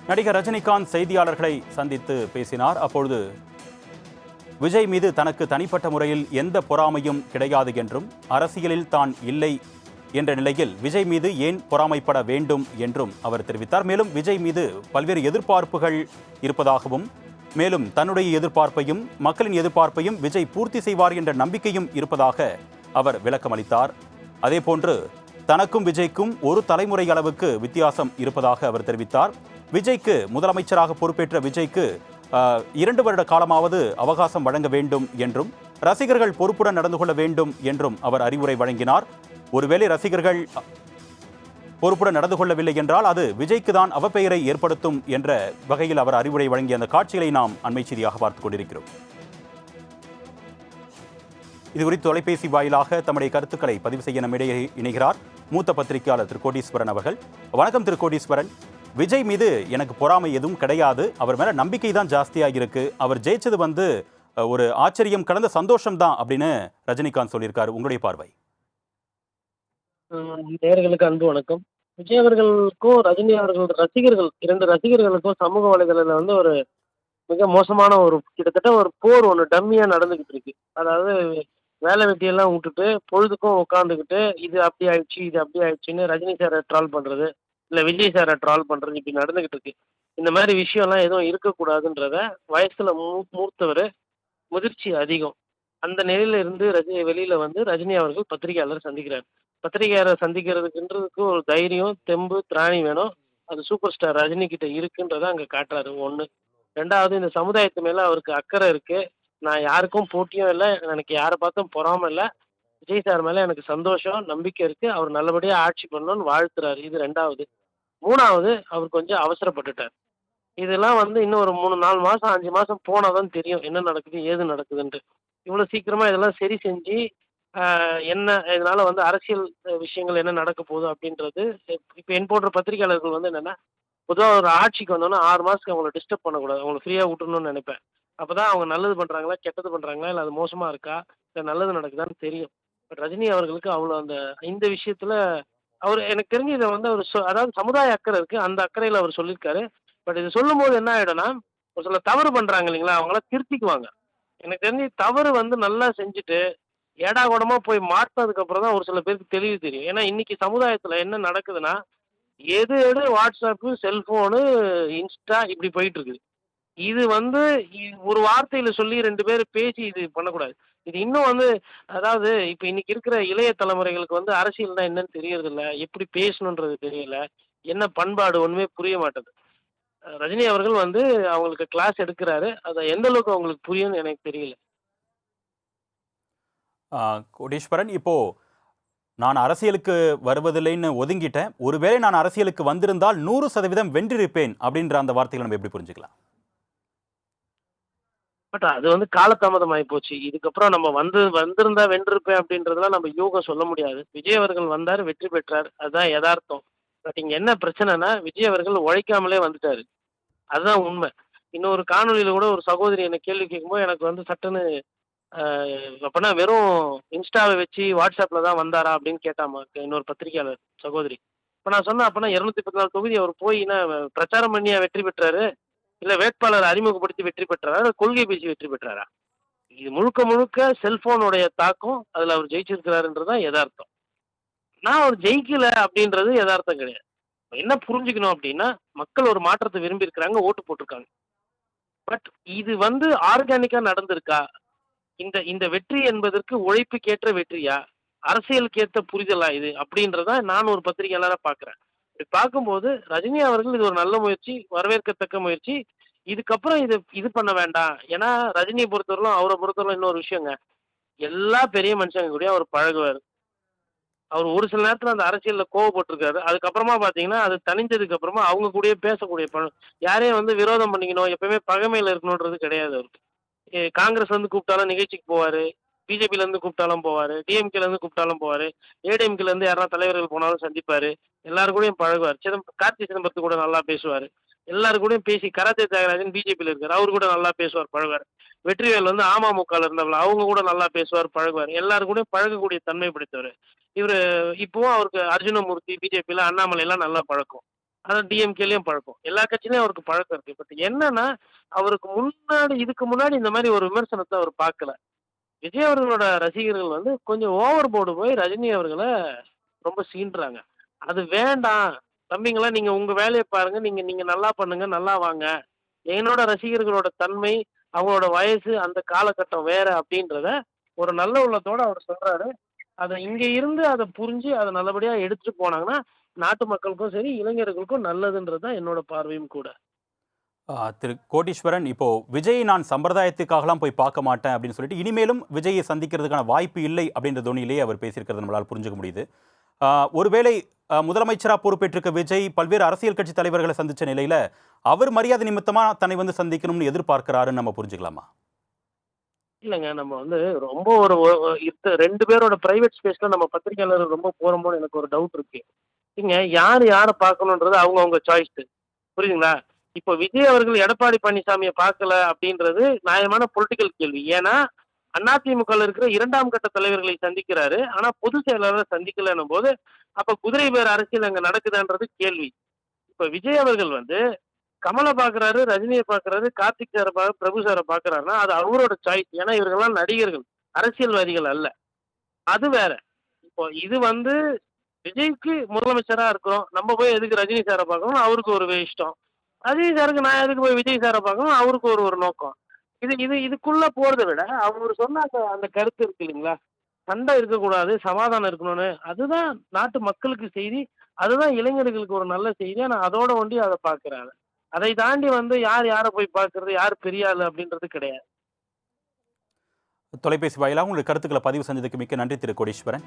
நடிகர் ரஜினிகாந்த் செய்தியாளர்களை சந்தித்து பேசினார். அப்பொழுது விஜய் மீது தனக்கு தனிப்பட்ட முறையில் எந்த பொறாமையும் கிடையாது என்றும், அரசியலில் தான் இல்லை என்ற நிலையில் விஜய் மீது ஏன் பொறாமைப்பட வேண்டும் என்றும் அவர் தெரிவித்தார். மேலும் விஜய் மீது பல்வேறு எதிர்பார்ப்புகள் இருப்பதாகவும், மேலும் தன்னுடைய எதிர்பார்ப்பையும் மக்களின் எதிர்பார்ப்பையும் விஜய் பூர்த்தி செய்வார் என்ற நம்பிக்கையும் இருப்பதாக அவர் விளக்கம் அளித்தார். அதேபோன்று தனக்கும் விஜய்க்கும் ஒரு தலைமுறை அளவுக்கு வித்தியாசம் இருப்பதாக அவர் தெரிவித்தார். விஜய்க்கு முதலமைச்சராக பொறுப்பேற்ற விஜய்க்கு 2 வருட காலமாவது அவகாசம் வழங்க வேண்டும் என்றும், ரசிகர்கள் பொறுப்புடன் நடந்து கொள்ள வேண்டும் என்றும் அவர் அறிவுரை வழங்கினார். ஒருவேளை ரசிகர்கள் பொறுப்புடன் நடந்து கொள்ளவில்லை என்றால் அது விஜய்க்கு தான் அவப்பெயரை ஏற்படுத்தும் என்ற வகையில் அவர் அறிவுரை வழங்கிய அந்த காட்சிகளை நாம் அண்மை செய்தியாக பார்த்துக் கொண்டிருக்கிறோம். இதுகுறித்து தொலைபேசி வாயிலாக தம்முடைய கருத்துக்களை பதிவு செய்ய நம்மிடையே இணைகிறார் மூத்த பத்திரிகையாளர் திரு கோடீஸ்வரன் அவர்கள். வணக்கம் திரு கோடீஸ்வரன். விஜய் மீது எனக்கு பொறாமை எதுவும் கிடையாது, அவர் மேல நம்பிக்கை தான் ஜாஸ்தியாக இருக்கு. அவர் ஜெயிச்சது ஒரு ஆச்சரியம் கலந்த சந்தோஷம் தான் அப்படின்னு ரஜினிகாந்த் சொல்லியிருக்காரு. உங்களுடைய பார்வை? நேயர்களுக்கு அன்பு வணக்கம். விஜய் அவர்களுக்கும் ரஜினி அவர்கள் ரசிகர்கள் 2 ரசிகர்களுக்கும் சமூக வலைதளத்துல ஒரு மிக மோசமான கிட்டத்தட்ட ஒரு போர் ஒன்று டம்மியா நடந்துகிட்டு இருக்கு. அதாவது வேலை வெட்டியெல்லாம் விட்டுட்டு பொழுதுக்கும் உட்காந்துக்கிட்டு இது அப்படி ஆயிடுச்சு இது அப்படி ஆயிடுச்சுன்னு ரஜினி சாரை ட்ரால் பண்றது, இல்ல விஜய் சாரை ட்ரால் பண்றது இப்படி நடந்துகிட்டு இருக்கு. இந்த மாதிரி விஷயம்லாம் எதுவும் இருக்கக்கூடாதுன்றத வயசுல மூர்த்தவர், முதிர்ச்சி அதிகம். அந்த நிலையில இருந்து வெளியில ரஜினி அவர்கள் பத்திரிகையாளர் சந்திக்கிறார். பத்திரிகையாளர் சந்திக்கிறதுக்குன்றதுக்கு ஒரு தைரியம், தெம்பு, திராணி வேணும். அது சூப்பர் ஸ்டார் ரஜினி கிட்ட இருக்குன்றத அங்க காட்டுறாரு. 1. 2வது, இந்த சமுதாயத்து மேல அவருக்கு அக்கறை இருக்கு. நான் யாருக்கும் போட்டியும் இல்லை, எனக்கு யாரை பார்த்தும் பொறாம இல்லை. விஜய் சார் மேல எனக்கு சந்தோஷம், நம்பிக்கை இருக்கு. அவர் நல்லபடியா ஆட்சி பண்ணணும்னு வாழ்த்துறாரு. இது 2வது. 3வது, அவர் கொஞ்சம் அவசரப்பட்டுட்டார். இதெல்லாம் இன்னும் ஒரு 3, 4 மாசம் 5 மாசம் போனாதான் தெரியும் என்ன நடக்குது ஏது நடக்குதுன்ட்டு. இவ்வளவு சீக்கிரமா இதெல்லாம் சரி செஞ்சு என்ன இதனால அரசியல் விஷயங்கள் என்ன நடக்க போகுது அப்படின்றது இப்ப என் போன்ற பத்திரிகையாளர்கள் என்னன்னா, பொதுவாக ஒரு ஆட்சிக்கு வந்தோன்னா 6 மாசத்துக்கு அவங்களை டிஸ்டர்ப் பண்ணக்கூடாது, அவங்களை ஃப்ரீயா விட்டுணும்னு நினைப்பேன். அப்பதான் அவங்க நல்லது பண்றாங்களா கெட்டது பண்றாங்களா, இல்லை அது மோசமா இருக்கா, இல்லை நல்லது நடக்குதான்னு தெரியும். பட் ரஜினி அவர்களுக்கு அவ்வளோ இந்த விஷயத்துல அவர் எனக்கு தெரிஞ்சு இதை அவர் அதாவது சமுதாய அக்கறை இருக்கு, அந்த அக்கறையில அவர் சொல்லியிருக்காரு. பட் இது சொல்லும் போது என்ன ஆயிடும்னா, ஒரு சில தவறு பண்றாங்க இல்லைங்களா, அவங்கள திருத்திக்குவாங்க. எனக்கு தெரிஞ்சு தவறு நல்லா செஞ்சுட்டு ஏடா கூடமா போய் மாட்டினதுக்கு அப்புறம் தான் ஒரு சில பேருக்கு தெளிவு தெரியும். ஏன்னா இன்னைக்கு சமுதாயத்துல என்ன நடக்குதுன்னா, எது எடு வாட்ஸ்அப்பு, செல்போனு, இன்ஸ்டா இப்படி போயிட்டு இருக்குது. இது ஒரு வார்த்தையில சொல்லி 2 பேர் பேசி இது பண்ணக்கூடாது. இது இன்னும் அதாவது இப்ப இன்னைக்கு இருக்கிற இளைய தலைமுறைகளுக்கு அரசியல்னா என்னன்னு தெரியறது இல்ல, எப்படி பேசணுன்றது தெரியல, என்ன பண்பாடு ஒண்ணுமே புரிய மாட்டேது. ரஜினி அவர்கள் அவங்களுக்கு கிளாஸ் எடுக்கிறாரு. அதை எந்த அளவுக்கு அவங்களுக்கு புரியும்னு எனக்கு தெரியல. கோடீஸ்வரன், இப்போ நான் அரசியலுக்கு வருவதில்லைன்னு ஒதுங்கிட்டேன், ஒருவேளை நான் அரசியலுக்கு வந்திருந்தால் 100% வென்றிருப்பேன் அப்படின்ற அந்த வார்த்தைகளை நம்ம எப்படி புரிஞ்சுக்கலாம்? பட் அது காலதாமதம் ஆகி போச்சு. இதுக்கப்புறம் நம்ம வந்திருந்தா வென்றிருப்பேன் அப்படின்றதெல்லாம் நம்ம யூகம் சொல்ல முடியாது. விஜய் அவர்கள் வந்தார், வெற்றி பெற்றார், அதுதான் யதார்த்தம். பட் இங்க என்ன பிரச்சனைனா, விஜய் அவர்கள் உழைக்காமலே வந்துட்டாரு, அதுதான் உண்மை. இன்னொரு காணொலியில கூட ஒரு சகோதரி என்ன கேள்வி கேட்கும்போது எனக்கு சட்டுன்னு அப்பனா வெறும் இன்ஸ்டாவை வச்சு வாட்ஸ்அப்ல தான் வந்தாரா அப்படின்னு கேட்டாமா இன்னொரு பத்திரிகையாளர் சகோதரி. இப்ப நான் சொன்னேன், அப்பனா 214 தொகுதி அவர் போயின்னா பிரச்சாரம் பண்ணியா வெற்றி பெற்றாரு, இல்ல வேட்பாளர் அறிமுகப்படுத்தி வெற்றி பெற்றாரா, கொள்கை பேசி வெற்றி பெற்றாரா? இது முழுக்க முழுக்க செல்போனுடைய தாக்கம், அதுல அவர் ஜெயிச்சிருக்கிறாருன்றதுதான் யதார்த்தம். நான் அவர் ஜெயிக்கல அப்படின்றது யதார்த்தம் கிடையாது. என்ன புரிஞ்சுக்கணும் அப்படின்னா, மக்கள் ஒரு மாற்றத்தை விரும்பி இருக்கிறாங்க, ஓட்டு போட்டிருக்காங்க. பட் இது ஆர்கானிக்கா நடந்திருக்கா? இந்த இந்த வெற்றி என்பதற்கு உழைப்புக்கேற்ற வெற்றியா, அரசியலுக்கேற்ற புரிதலா இது அப்படின்றத நான் ஒரு பத்திரிகையாளரா பாக்குறேன். இப்படி பார்க்கும்போது ரஜினி அவர்கள் இது ஒரு நல்ல முயற்சி, வரவேற்கத்தக்க முயற்சி. இதுக்கப்புறம் இது பண்ண வேண்டாம். ஏன்னா ரஜினியை பொறுத்தவரையிலும், அவரை பொறுத்தவரையிலும் இன்னொரு விஷயங்க, எல்லா பெரிய மனுஷங்க கூட அவர் பழகுவார். அவர் ஒரு சில நேரத்துல அந்த அரசியல்ல கோவப்பட்டிருக்காரு. அதுக்கப்புறமா பாத்தீங்கன்னா அது தணிஞ்சதுக்கு அப்புறமா அவங்க கூடயே பேசக்கூடிய யாரையும் விரோதம் பண்ணிக்கணும், எப்பவுமே பகைமையில இருக்கணும்ன்றது கிடையாது அவருக்கு. காங்கிரஸ் கூப்பிட்டாலும் நிகழ்ச்சிக்கு போவாரு, பிஜேபில இருந்து கூப்பிட்டாலும் போவாரு, டிஎம்கேல இருந்து கூப்பிட்டாலும் போவாரு, ஏடிஎம்கேல இருந்து யாராவது தலைவர்கள் போனாலும் சந்திப்பாரு, எல்லாரு கூடயும் பழகுவார். கார்த்தி சிதம்பரத்து கூட நல்லா பேசுவாரு, எல்லாரு கூடயும் பேசி. கராத்தே தியாகராஜன் பிஜேபியில இருக்காரு, அவரு கூட நல்லா பேசுவார், பழகுவார். வெற்றிவேல் அமமுகல இருந்தவங்க, அவங்க கூட நல்லா பேசுவார், பழகுவார். எல்லாரு கூடயும் பழகக்கூடிய தன்மை படைத்தவர் இவரு. இப்பவும் அவருக்கு அர்ஜுனமூர்த்தி பிஜேபியில, அண்ணாமலை எல்லாம் நல்லா பழக்கம். அதான் டிஎம்கேலயும் பழக்கம். எல்லா கட்சியிலயும் அவருக்கு பழக்கம் இருக்கு. பட் என்னன்னா, அவருக்கு முன்னாடி இதுக்கு முன்னாடி இந்த மாரி ஒரு விமர்சனத்த அவர் பார்க்கல. விஜய் அவர்களோட ரசிகர்கள் வந்து கொஞ்சம் ஓவர் போர்டு போய் ரஜினி அவர்கள ரொம்ப சீண்டுறாங்க. அது வேண்டாம். தம்பிங்களா நீங்க உங்க வேலைய பாருங்க. நீங்க நீங்க நல்லா பண்ணுங்க. நல்லா வாங்க. என்னோட ரசிகர்களோட தன்மை, அவங்களோட வயசு, அந்த காலகட்டம் வேற அப்படின்றத ஒரு நல்ல உள்ளத்தோட அவர் சொல்றாரு. அத இங்க இருந்து அத புரிஞ்சு அத நல்லபடியா எடுத்துட்டு போனாங்கன்னா, நாட்டு மக்களுக்கும் சரி, இளைஞர்களுக்கும் நல்லதுன்றது தான் என்னோட பார்வையும் கூட. திரு கோடீஸ்வரன், இப்போ விஜயை நான் சம்பிரதாயத்துக்காகலாம் போய் பார்க்க மாட்டேன் அப்படின்னு சொல்லிட்டு இனிமேலும் விஜயை சந்திக்கிறதுக்கான வாய்ப்பு இல்லை அப்படின்ற தொனியிலேயே அவர் பேசியிருக்கிறது நம்மளால் புரிஞ்சுக்க முடியுது. ஒருவேளை முதலமைச்சரா பொறுப்பேற்றிருக்க விஜய் பல்வேறு அரசியல் கட்சி தலைவர்களை சந்திச்ச நிலையில அவர் மரியாதை நிமித்தமா தன்னை வந்து சந்திக்கணும்னு எதிர்பார்க்கிறாருன்னு நம்ம புரிஞ்சுக்கலாமா? இல்லங்க. நம்ம வந்து ரொம்ப ஒரு ஒ ஒ 2 பேரோட பிரைவேட் ஸ்பேஸ்ல நம்ம பத்திரிக்கையாளர்கள் ரொம்ப போறோமோன்னு எனக்கு ஒரு டவுட் இருக்கு. ஏங்க யாரு யார பார்க்கணுன்றது அவங்கவங்க சாய்ஸ். புரியுதுங்களா? இப்போ விஜய் அவர்கள் எடப்பாடி பழனிசாமிய பார்க்கல அப்படின்றது நியாயமான பொலிட்டிக்கல் கேள்வி. ஏன்னா, அதிமுகல இருக்கிற 2ஆம் கட்ட தலைவர்களை சந்திக்கிறாரு. ஆனா, பொதுச் செயலாளர சந்திக்கலன்னும்போது, அப்ப குதிரை பேர அரசியல் அங்க நடக்குதான்றது கேள்வி. இப்ப விஜய் அவர்கள் வந்து கமல பார்க்குறாரு, ரஜினிய பார்க்குறாரு, கார்த்திக் சார பிரபு சார பார்க்குறாருன்னா, அது அவரோட சாய்ஸ். ஏன்னா, இவர்கள்லாம் நடிகர்கள், அரசியல்வாதிகள் அல்ல. அது வேற. இப்போ இது வந்து விஜய்க்கு முதலமைச்சரா இருக்கிறோம். நம்ம போய் எதுக்கு ரஜினி சார பார்க்கணும்? அவருக்கு ஒரு இஷ்டம். ரஜினி சாருக்கு நான் எதுக்கு போய் விஜய் சார பார்க்கணும்? அவருக்கு ஒரு ஒரு நோக்கம். இது இது இதுக்குள்ள போறத விட, அவரு சொன்ன அந்த அந்த கருத்து இருக்கு இல்லைங்களா? சண்டை இருக்கக்கூடாது, சமாதானம் இருக்கணும்னு. அதுதான் நாட்டு மக்களுக்கு செய்தி. அதுதான் இளைஞர்களுக்கு ஒரு நல்ல செய்தி. ஆனா அதோட ஒண்டி அத பார்க்குறாங்க. அதை தாண்டி வந்து யார் யார போய் பார்க்கிறது, யார் பெரிய ஆளு அப்படின்றது கிடையாது. தொலைபேசி வாயிலாக உங்களுடைய கருத்துக்களை பதிவு செஞ்சதுக்கு மிக்க நன்றி திரு கோடீஸ்வரன்.